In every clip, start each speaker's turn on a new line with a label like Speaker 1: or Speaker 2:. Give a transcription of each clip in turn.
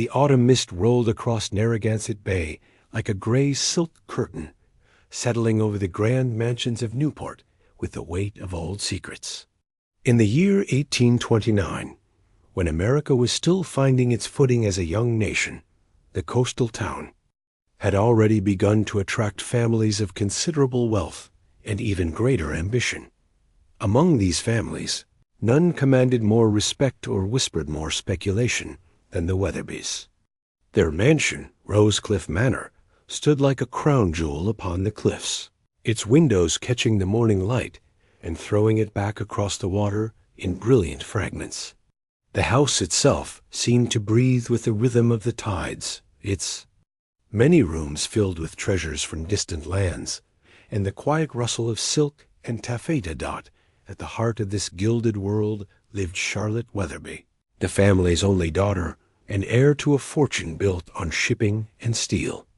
Speaker 1: The autumn mist rolled across Narragansett Bay like a gray silk curtain, settling over the grand mansions of Newport with the weight of old secrets. In the year 1829, when America was still finding its footing as a young nation, the coastal town had already begun to attract families of considerable wealth and even greater ambition. Among these families, none commanded more respect or whispered more speculation than the Weatherbys. Their mansion, Rosecliff Manor, stood like a crown jewel upon the cliffs, its windows catching the morning light and throwing it back across the water in brilliant fragments. The house itself seemed to breathe with the rhythm of the tides, its many rooms filled with treasures from distant lands, and the quiet rustle of silk and taffeta dot. At the heart of this gilded world lived Charlotte Weatherby, the family's only daughter and heir to a fortune built on shipping and steel.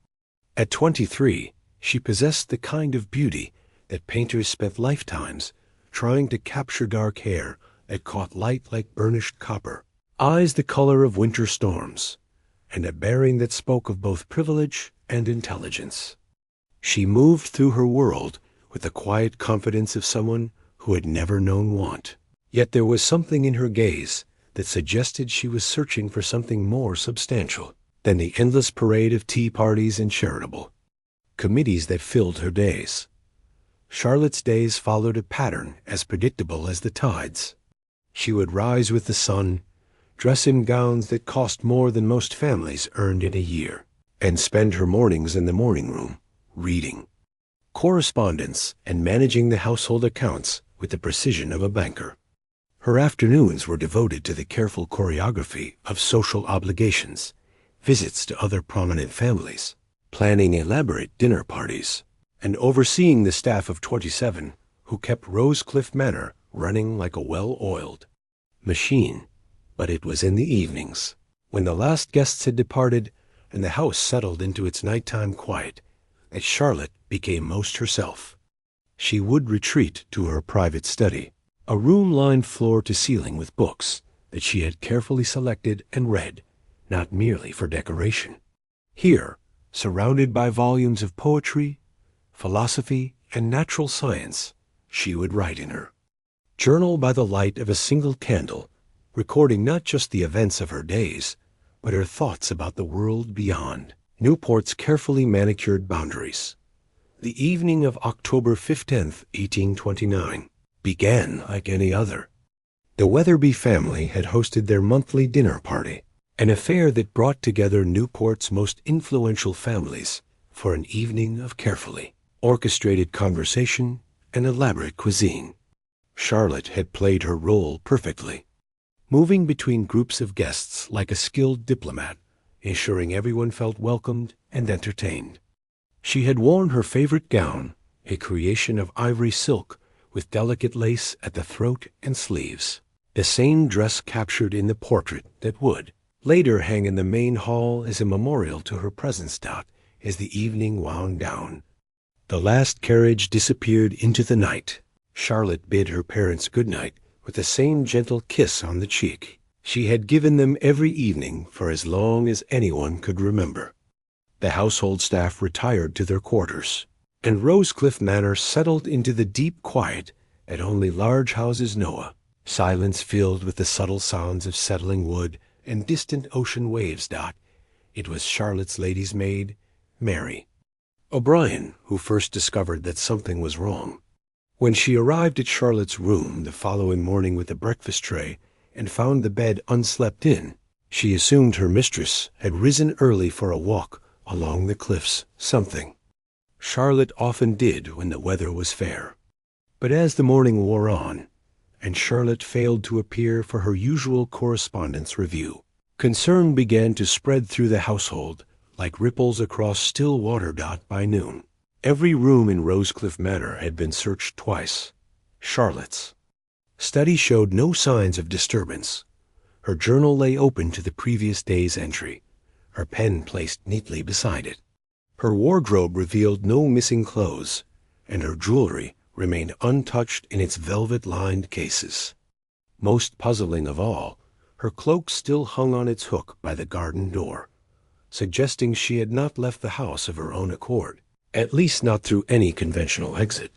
Speaker 1: At 23, she possessed the kind of beauty that painters spent lifetimes trying to capture: dark hair that caught light like burnished copper, eyes the color of winter storms, and a bearing that spoke of both privilege and intelligence. She moved through her world with the quiet confidence of someone who had never known want. Yet there was something in her gaze that suggested she was searching for something more substantial than the endless parade of tea parties and charitable committees that filled her days. Charlotte's days followed a pattern as predictable as the tides. She would rise with the sun, dress in gowns that cost more than most families earned in a year, and spend her mornings in the morning room, reading correspondence and managing the household accounts with the precision of a banker. Her afternoons were devoted to the careful choreography of social obligations, visits to other prominent families, planning elaborate dinner parties, and overseeing the staff of 27 who kept Rosecliff Manor running like a well-oiled machine. But it was in the evenings, when the last guests had departed and the house settled into its nighttime quiet, that Charlotte became most herself. She would retreat to her private study, a room lined floor to ceiling with books that she had carefully selected and read, not merely for decoration. Here, surrounded by volumes of poetry, philosophy, and natural science, she would write in her journal by the light of a single candle, recording not just the events of her days, but her thoughts about the world beyond Newport's carefully manicured boundaries. The evening of October 15th, 1829, began like any other. The Weatherby family had hosted their monthly dinner party, an affair that brought together Newport's most influential families for an evening of carefully orchestrated conversation and elaborate cuisine. Charlotte had played her role perfectly, moving between groups of guests like a skilled diplomat, ensuring everyone felt welcomed and entertained. She had worn her favorite gown, a creation of ivory silk with delicate lace at the throat and sleeves, the same dress captured in the portrait that would later hang in the main hall as a memorial to her presence. As the evening wound down, the last carriage disappeared into the night. Charlotte bid her parents good night with the same gentle kiss on the cheek she had given them every evening for as long as anyone could remember. The household staff retired to their quarters, and Rosecliff Manor settled into the deep quiet that only large houses know. Silence filled with the subtle sounds of settling wood and distant ocean waves. It was Charlotte's lady's maid, Mary O'Brien, who first discovered that something was wrong. When she arrived at Charlotte's room the following morning with a breakfast tray and found the bed unslept in, she assumed her mistress had risen early for a walk along the cliffs, something Charlotte often did when the weather was fair. But as the morning wore on, and Charlotte failed to appear for her usual correspondence review, concern began to spread through the household like ripples across still water. By noon, every room in Rosecliff Manor had been searched twice. Charlotte's study showed no signs of disturbance. Her journal lay open to the previous day's entry, her pen placed neatly beside it. Her wardrobe revealed no missing clothes, and her jewelry remained untouched in its velvet-lined cases. Most puzzling of all, Her cloak still hung on its hook by the garden door, suggesting she had not left the house of her own accord, at least not through any conventional exit.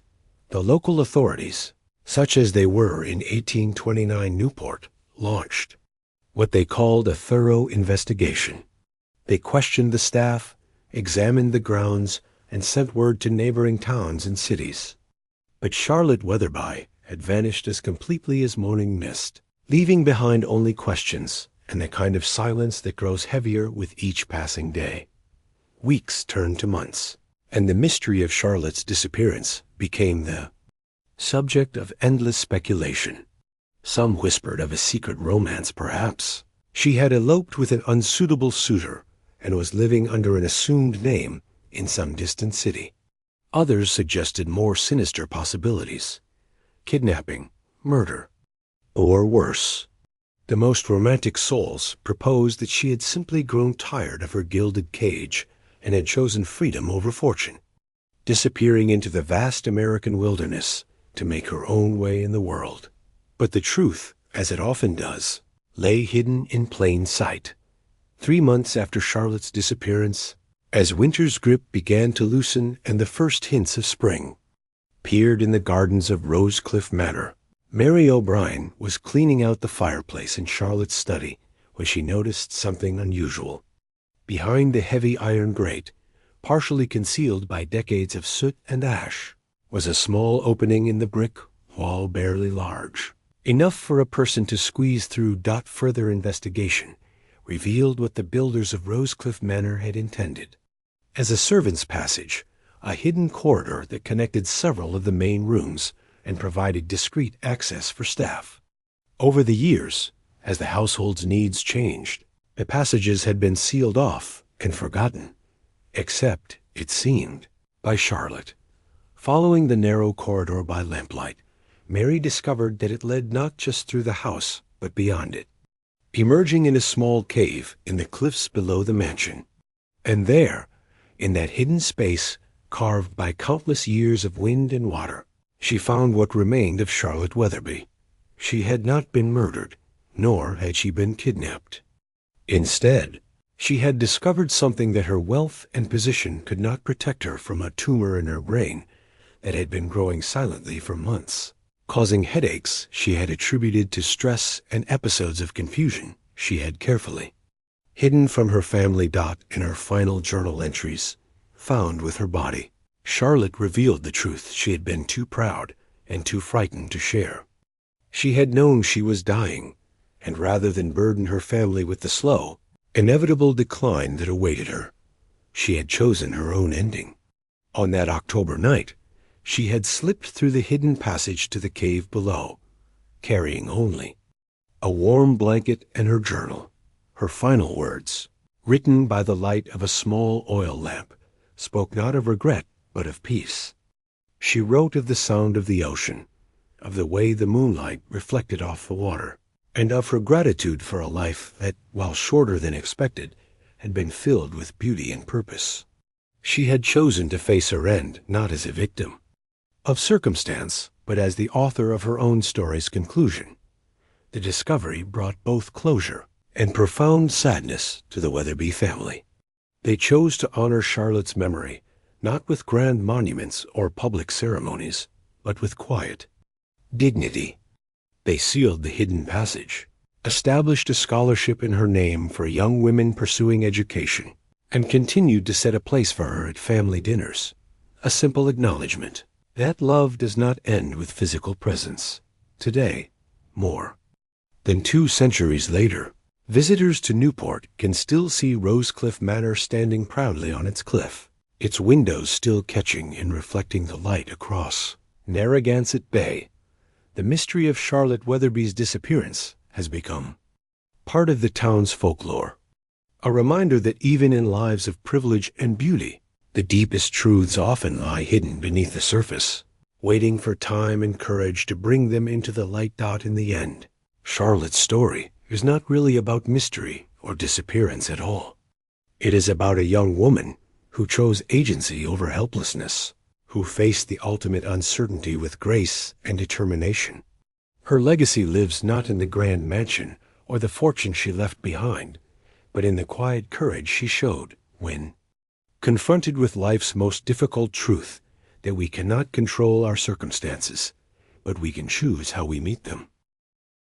Speaker 1: The local authorities, such as they were in 1829 Newport, launched what they called a thorough investigation. They questioned the staff, examined the grounds, and sent word to neighboring towns and cities. But Charlotte Weatherby had vanished as completely as morning mist, leaving behind only questions and the kind of silence that grows heavier with each passing day. Weeks turned to months, and the mystery of Charlotte's disappearance became the subject of endless speculation. Some whispered of a secret romance, perhaps. She had eloped with an unsuitable suitor and was living under an assumed name in some distant city. Others suggested more sinister possibilities: kidnapping, murder, or worse. The most romantic souls proposed that she had simply grown tired of her gilded cage and had chosen freedom over fortune, disappearing into the vast American wilderness to make her own way in the world. But the truth, as it often does, lay hidden in plain sight. 3 months after Charlotte's disappearance, as winter's grip began to loosen and the first hints of spring peered in the gardens of Rosecliff Manor, Mary O'Brien was cleaning out the fireplace in Charlotte's study when she noticed something unusual. Behind the heavy iron grate, partially concealed by decades of soot and ash, was a small opening in the brick wall, barely large, enough for a person to squeeze through. Further investigation revealed what the builders of Rosecliff Manor had intended as a servant's passage, a hidden corridor that connected several of the main rooms and provided discreet access for staff. Over the years, as the household's needs changed, the passages had been sealed off and forgotten, except, it seemed, by Charlotte. Following the narrow corridor by lamplight, Mary discovered that it led not just through the house, but beyond it, emerging in a small cave in the cliffs below the mansion. And there, in that hidden space carved by countless years of wind and water, she found what remained of Charlotte Weatherby. She had not been murdered, nor had she been kidnapped. Instead, she had discovered something that her wealth and position could not protect her from: a tumor in her brain that had been growing silently for months, causing headaches she had attributed to stress and episodes of confusion she had carefully hidden from her family. In her final journal entries, found with her body, Charlotte revealed the truth she had been too proud and too frightened to share. She had known she was dying, and rather than burden her family with the slow, inevitable decline that awaited her, she had chosen her own ending. On that October night, she had slipped through the hidden passage to the cave below, carrying only a warm blanket and her journal. Her final words, written by the light of a small oil lamp, spoke not of regret but of peace. She wrote of the sound of the ocean, of the way the moonlight reflected off the water, and of her gratitude for a life that, while shorter than expected, had been filled with beauty and purpose. She had chosen to face her end not as a victim of circumstance, but as the author of her own story's conclusion. The discovery brought both closure and profound sadness to the Weatherby family. They chose to honor Charlotte's memory, not with grand monuments or public ceremonies, but with quiet dignity. They sealed the hidden passage, established a scholarship in her name for young women pursuing education, and continued to set a place for her at family dinners, a simple acknowledgement that love does not end with physical presence. Today, more than 2 centuries later, visitors to Newport can still see Rosecliff Manor standing proudly on its cliff, its windows still catching and reflecting the light across Narragansett Bay. The mystery of Charlotte Weatherby's disappearance has become part of the town's folklore, a reminder that even in lives of privilege and beauty, the deepest truths often lie hidden beneath the surface, waiting for time and courage to bring them into the light. In the end, Charlotte's story is not really about mystery or disappearance at all. It is about a young woman who chose agency over helplessness, who faced the ultimate uncertainty with grace and determination. Her legacy lives not in the grand mansion or the fortune she left behind, but in the quiet courage she showed when confronted with life's most difficult truth, that we cannot control our circumstances, but we can choose how we meet them.